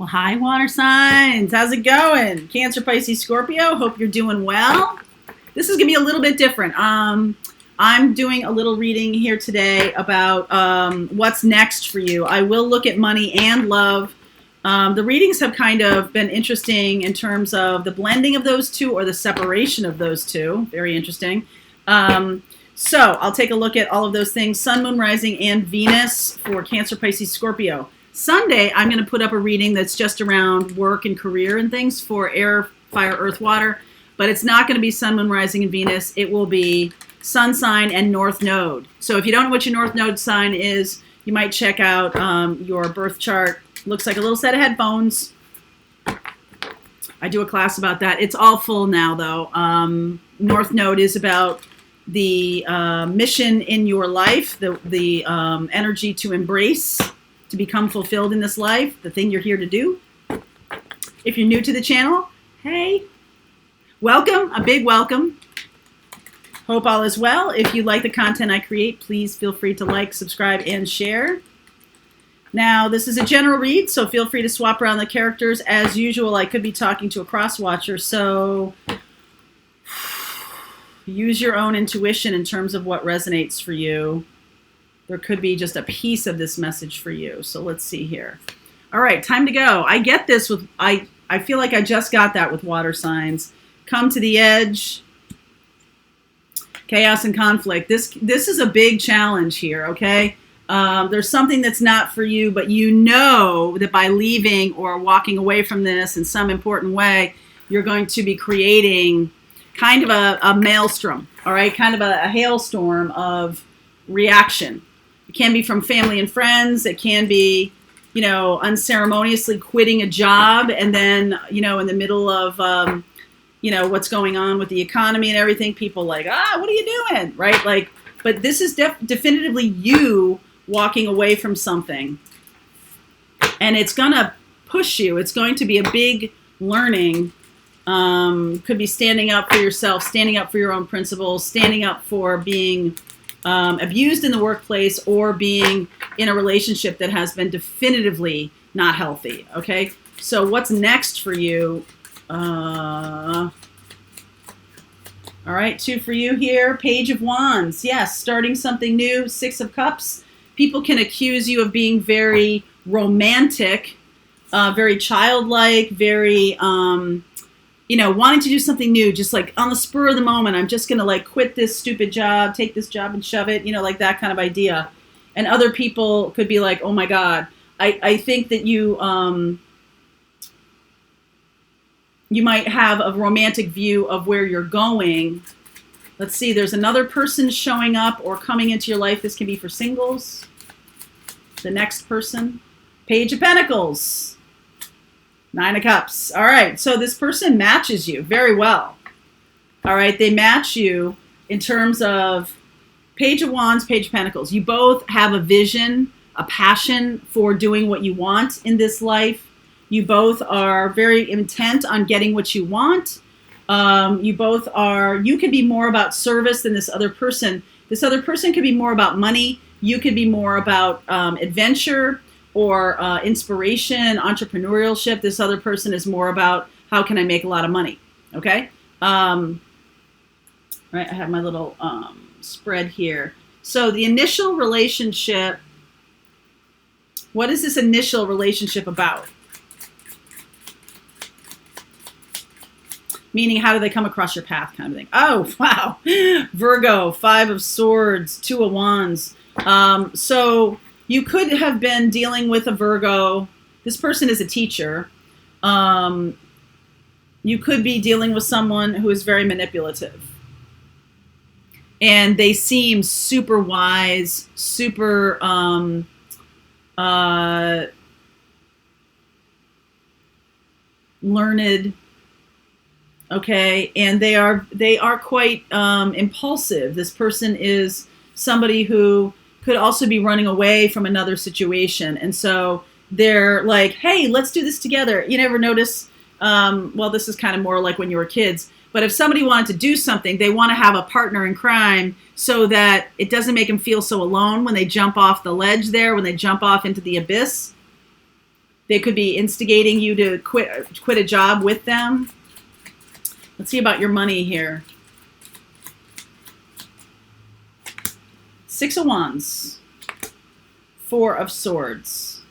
Well, hi, water signs. How's it going? Cancer, Pisces, Scorpio. Hope you're doing well. This is going to be a little bit different. I'm doing a little reading here today about what's next for you. I will look at money and love. The readings have kind of been interesting in terms of the blending of those two or the separation of those two. Very interesting. So I'll take a look at all of those things. Sun, Moon, Rising, and Venus for Cancer, Pisces, Scorpio. Sunday, I'm going to put up a reading that's just around work and career and things for air, fire, earth, water. But it's not going to be Sun, Moon, Rising, and Venus. It will be Sun sign and North Node. So if you don't know what your North Node sign is, you might check out your birth chart. Looks like a little set of headphones. I do a class about that. It's all full now, though. North Node is about the mission in your life, the energy to embrace, to become fulfilled in this life, the thing you're here to do. If you're new to the channel, hey, welcome, a big welcome. Hope all is well. If you like the content I create, please feel free to like, subscribe, and share. Now, this is a general read, so feel free to swap around the characters. As usual, I could be talking to a cross-watcher, so use your own intuition in terms of what resonates for you. There could be just a piece of this message for you. So let's see here. All right, time to go. I get this with, I feel like I just got that with water signs. Come to the edge. Chaos and conflict. This is a big challenge here, okay? There's something that's not for you, but you know that by leaving or walking away from this in some important way, you're going to be creating kind of a maelstrom, all right? Kind of a hailstorm of reaction. It can be from family and friends. It can be, you know, unceremoniously quitting a job and then, you know, in the middle of, you know, what's going on with the economy and everything, people like, what are you doing, right? Like, but this is definitively you walking away from something. And it's going to push you. It's going to be a big learning. Could be standing up for yourself, standing up for your own principles, standing up for being abused in the workplace or being in a relationship that has been definitively not healthy, okay? So what's next for you? All right, 2 for you here. Page of Wands. Yes, starting something new. 6 of Cups. People can accuse you of being very romantic, very childlike, very... you know, wanting to do something new, just like on the spur of the moment, I'm just going to like quit this stupid job, take this job and shove it, you know, like that kind of idea. And other people could be like, oh my God, I think that you might have a romantic view of where you're going. Let's see, there's another person showing up or coming into your life. This can be for singles. The next person. Page of Pentacles. 9 of Cups. All right. So this person matches you very well. All right. They match you in terms of Page of Wands, Page of Pentacles. You both have a vision, a passion for doing what you want in this life. You both are very intent on getting what you want. You both are, you could be more about service than this other person. This other person could be more about money. You could be more about adventure or inspiration, entrepreneurship. This other person is more about how can I make a lot of money, okay? Right, I have my little spread here. So the initial relationship, what is this initial relationship about? Meaning, how do they come across your path kind of thing? Oh, wow. Virgo, 5 of Swords, 2 of Wands. So you could have been dealing with a Virgo. This person is a teacher. You could be dealing with someone who is very manipulative. And they seem super wise, super learned. Okay, and they are quite impulsive. This person is somebody who could also be running away from another situation. And so they're like, hey, let's do this together. You never notice, well, this is kind of more like when you were kids, but if somebody wanted to do something, they want to have a partner in crime so that it doesn't make them feel so alone when they jump off the ledge there, when they jump off into the abyss. They could be instigating you to quit a job with them. Let's see about your money here. Six of Wands, Four of Swords,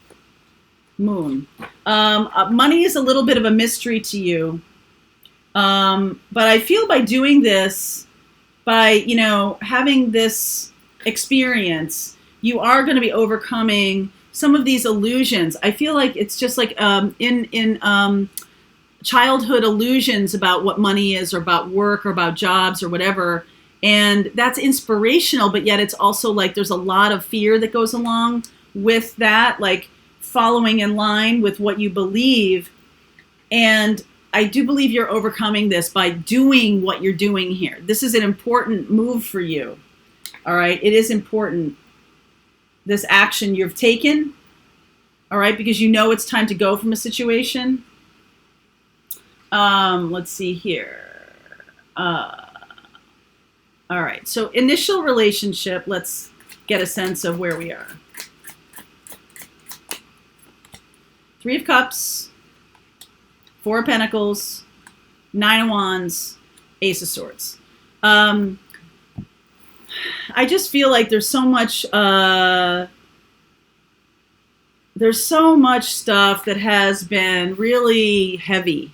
Moon. Money is a little bit of a mystery to you. But I feel by doing this, by, you know, having this experience, you are going to be overcoming some of these illusions. I feel like it's just like in childhood illusions about what money is, or about work, or about jobs, or whatever. And that's inspirational, but yet it's also like there's a lot of fear that goes along with that, like following in line with what you believe. And I do believe you're overcoming this by doing what you're doing here. This is an important move for you. All right. It is important. This action you've taken. All right. Because you know it's time to go from a situation. Let's see here. All right. So initial relationship. Let's get a sense of where we are. Three of Cups, Four of Pentacles, Nine of Wands, Ace of Swords. I just feel like there's so much stuff that has been really heavy.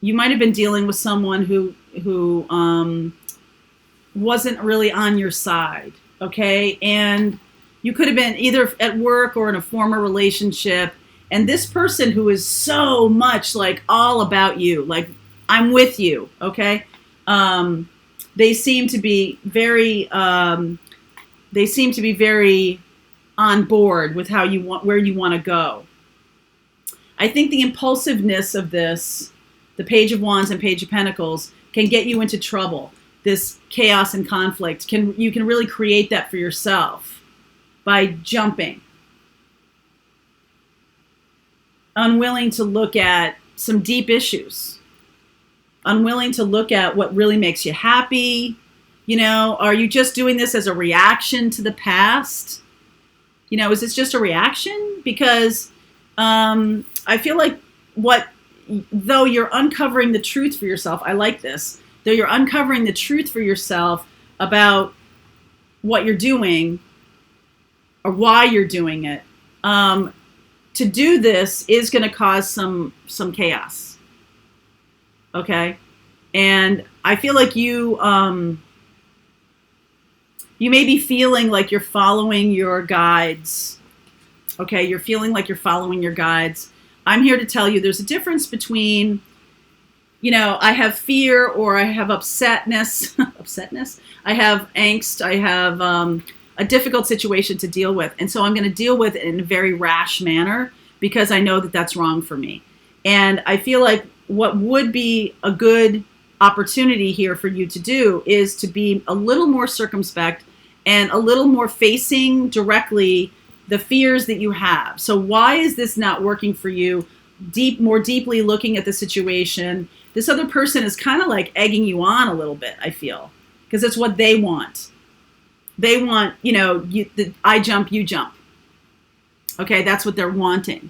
You might have been dealing with someone who wasn't really on your side, okay? And you could have been either at work or in a former relationship. And this person who is so much like all about you, like I'm with you, okay? They seem to be very on board with how you want, where you want to go. I think the impulsiveness of this, the Page of Wands and Page of Pentacles, can get you into trouble. This chaos and conflict, you can really create that for yourself by jumping. Unwilling to look at some deep issues. Unwilling to look at what really makes you happy. You know, are you just doing this as a reaction to the past? You know, is this just a reaction? Because I feel like though you're uncovering the truth for yourself, I like this, though you're uncovering the truth for yourself about what you're doing or why you're doing it, to do this is going to cause some chaos. Okay? And I feel like you may be feeling like you're following your guides. Okay? You're feeling like you're following your guides. I'm here to tell you there's a difference between, you know, I have fear or I have upsetness. I have angst. I have a difficult situation to deal with. And so I'm going to deal with it in a very rash manner because I know that that's wrong for me. And I feel like what would be a good opportunity here for you to do is to be a little more circumspect and a little more facing directly the fears that you have. So why is this not working for you? More deeply looking at the situation. This other person is kind of like egging you on a little bit, I feel, because it's what they want. They want, you know, I jump, you jump. Okay, that's what they're wanting.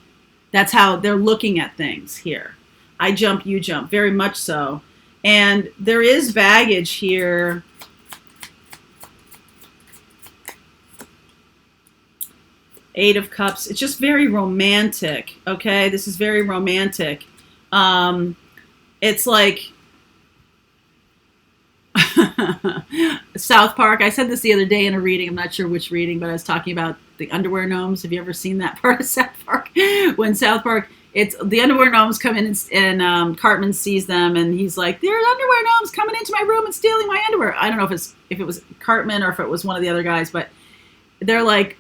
That's how they're looking at things here. I jump, you jump, very much so. And there is baggage here. Eight of Cups. It's just very romantic. Okay, this is very romantic. It's like South Park. I said this the other day in a reading. I'm not sure which reading, but I was talking about the underwear gnomes. Have you ever seen that part of South Park? When South Park, it's the underwear gnomes come in and Cartman sees them and he's like, "There's underwear gnomes coming into my room and stealing my underwear." I don't know if it was Cartman or if it was one of the other guys, but they're like,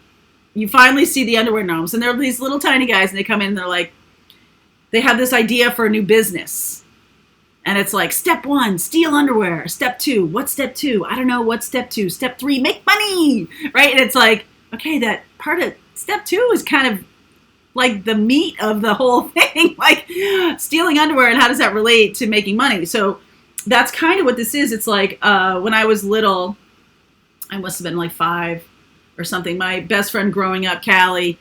you finally see the underwear gnomes and they're these little tiny guys and they come in and they're like, they have this idea for a new business. And it's like, step 1, steal underwear. Step 2, what's step 2? I don't know. What's step 2? Step 3, make money, right? And it's like, okay, that part of step 2 is kind of like the meat of the whole thing, like stealing underwear and how does that relate to making money? So that's kind of what this is. It's like when I was little, I must have been like 5 or something. My best friend growing up, Callie,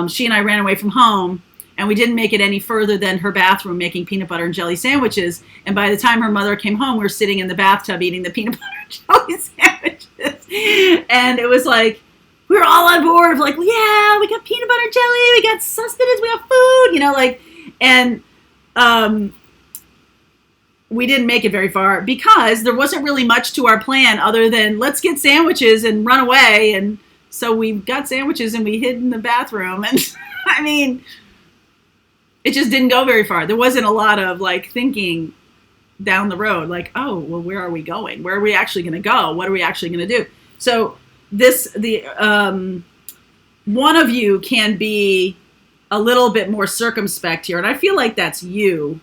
she and I ran away from home And we didn't make it any further than her bathroom making peanut butter and jelly sandwiches. And by the time her mother came home, we were sitting in the bathtub eating the peanut butter and jelly sandwiches. And it was like, we were all on board of like, yeah, we got peanut butter and jelly, we got sustenance, we got food, you know, like, and we didn't make it very far because there wasn't really much to our plan other than let's get sandwiches and run away. And so we got sandwiches and we hid in the bathroom. And I mean, it just didn't go very far. There wasn't a lot of like thinking down the road, like, oh, well, where are we going? Where are we actually going to go? What are we actually going to do? So one of you can be a little bit more circumspect here. And I feel like that's you.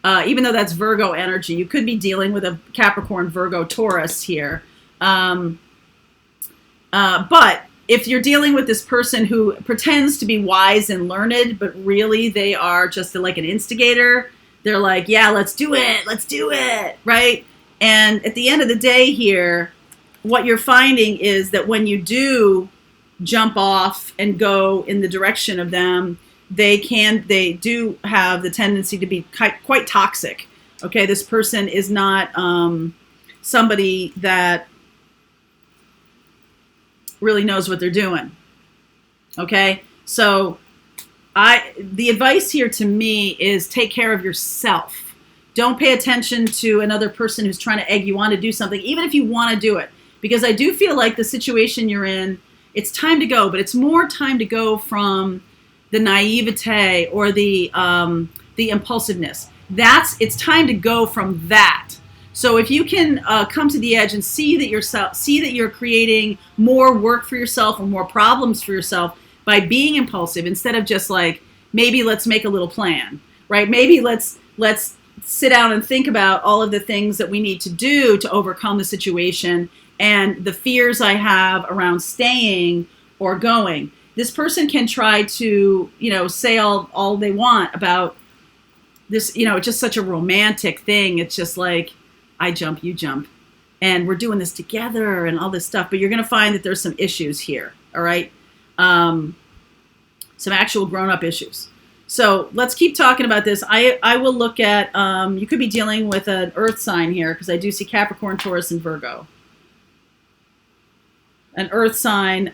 Even though that's Virgo energy, you could be dealing with a Capricorn, Virgo, Taurus here. But if you're dealing with this person who pretends to be wise and learned, but really they are just like an instigator, they're like, yeah, let's do it, right? And at the end of the day here, what you're finding is that when you do jump off and go in the direction of them, they do have the tendency to be quite toxic. Okay, this person is not somebody that really knows what they're doing. Okay, so the advice here to me is take care of yourself. Don't pay attention to another person who's trying to egg you on to do something, even if you want to do it. Because I do feel like the situation you're in, it's time to go, but it's more time to go from the naivete or the impulsiveness. It's time to go from that. So if you can come to the edge and see that you're creating more work for yourself or more problems for yourself by being impulsive instead of just like, maybe let's make a little plan, right? Maybe let's sit down and think about all of the things that we need to do to overcome the situation and the fears I have around staying or going. This person can try to, say all they want about this, it's just such a romantic thing. It's just like, I jump, you jump, and we're doing this together and all this stuff. But you're going to find that there's some issues here, all right? Some actual grown-up issues. So let's keep talking about this. I will look at, you could be dealing with an earth sign here because I do see Capricorn, Taurus, and Virgo. An earth sign,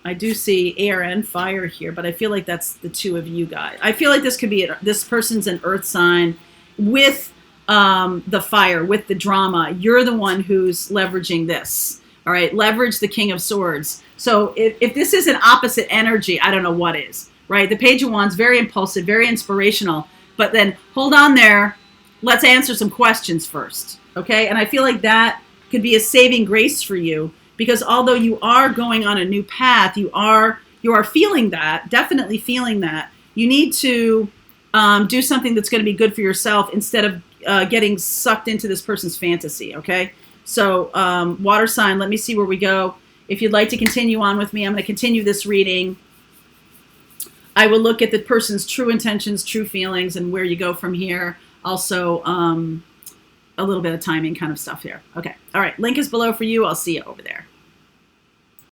I do see air and fire here, but I feel like that's the two of you guys. I feel like this could be, this person's an earth sign with the fire, with the drama. You're the one who's leveraging this. All right, leverage the King of Swords. So if this is an opposite energy, I don't know what is, right? The Page of Wands, very impulsive, very inspirational. But then hold on there. Let's answer some questions first, okay? And I feel like that could be a saving grace for you. Because although you are going on a new path, you are feeling that, definitely feeling that. You need to do something that's going to be good for yourself instead of getting sucked into this person's fantasy, okay? So water sign, let me see where we go. If you'd like to continue on with me, I'm going to continue this reading. I will look at the person's true intentions, true feelings, and where you go from here. Also, a little bit of timing kind of stuff here. Okay. All right. Link is below for you. I'll see you over there.